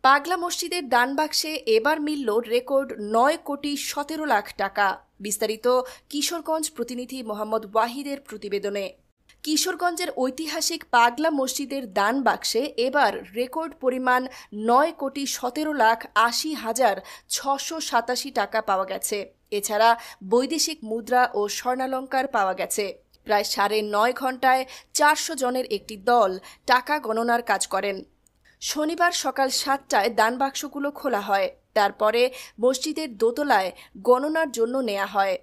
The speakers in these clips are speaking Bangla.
পাগলা মসজিদের দান বাক্সে এবার মিলল রেকর্ড 9,17,00,000 টাকা। বিস্তারিত কিশোরগঞ্জ প্রতিনিধি মোহাম্মদ ওয়াহিদের প্রতিবেদনে। কিশোরগঞ্জের ঐতিহাসিক পাগলা মসজিদের দান বাক্সে এবার রেকর্ড পরিমাণ 9,17,80,687 টাকা পাওয়া গেছে। এছাড়া বৈদেশিক মুদ্রা ও স্বর্ণালঙ্কার পাওয়া গেছে। প্রায় 9.5 ঘণ্টায় 400 জনের একটি দল টাকা গণনার কাজ করেন। শনিবার সকাল 7টায় দানবাক্সগুলো খোলা হয়। তারপরে মসজিদের দোতলায় গণনার জন্য নেওয়া হয়।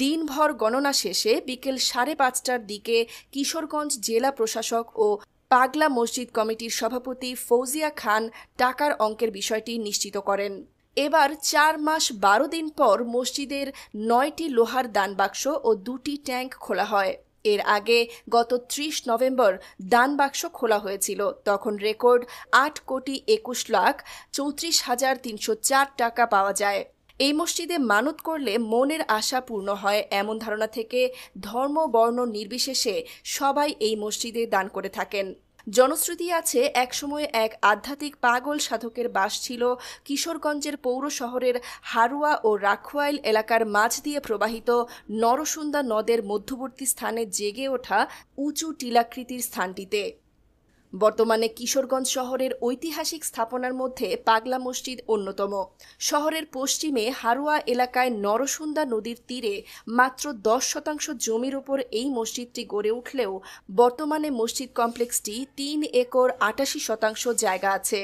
দিনভর গণনা শেষে বিকেল 5:30টার দিকে কিশোরগঞ্জ জেলা প্রশাসক ও পাগলা মসজিদ কমিটির সভাপতি ফৌজিয়া খান টাকার অঙ্কের বিষয়টি নিশ্চিত করেন। এবার 4 মাস 12 দিন পর মসজিদের 9টি লোহার দানবাক্স ও 2টি ট্যাঙ্ক খোলা হয়। এর আগে গত 30 নভেম্বর দানবাক্স খোলা হয়েছিল। তখন রেকর্ড 8,21,34,304 টাকা পাওয়া যায়। এই মসজিদে মানত করলে মনের আশা পূর্ণ হয় এমন ধারণা থেকে ধর্ম বর্ণ নির্বিশেষে সবাই এই মসজিদে দান করে থাকেন। জনশ্রুতি আছে, একসময় এক আধ্যাত্মিক পাগল সাধকের বাস ছিল কিশোরগঞ্জের পৌর শহরের হারুয়া ও রাখওয়াইল এলাকার মাঝ দিয়ে প্রবাহিত নরসুন্দা নদের মধ্যবর্তী স্থানে জেগে ওঠা উঁচু টিলাকৃতির স্থানটিতে। বর্তমানে কিশোরগঞ্জ শহরের ঐতিহাসিক স্থাপনার মধ্যে পাগলা মসজিদ অন্যতম। শহরের পশ্চিমে হারুয়া এলাকায় নরসুন্দা নদীর তীরে মাত্র 10% জমির ওপর এই মসজিদটি গড়ে উঠলেও বর্তমানে মসজিদ কমপ্লেক্সটি 3 একর 88% জায়গা আছে।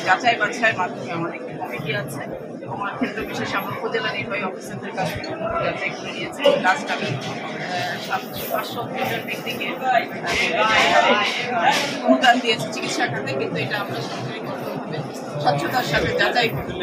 যাচাই বাছাইয়ের মাধ্যমে আমাদের একটি কমিটি আছে এবং ক্ষেত্র বিশেষে আমরা উপজেলা নির্বাহী অফিসারদের কাছ থেকে যাচাই করে নিয়েছি। লাস্ট আমি 500 ব্যক্তিকে অনুদান দিয়েছি চিকিৎসা খাতে, কিন্তু এটা আমরা সরকারি স্বচ্ছতার সাথে যাচাই করি।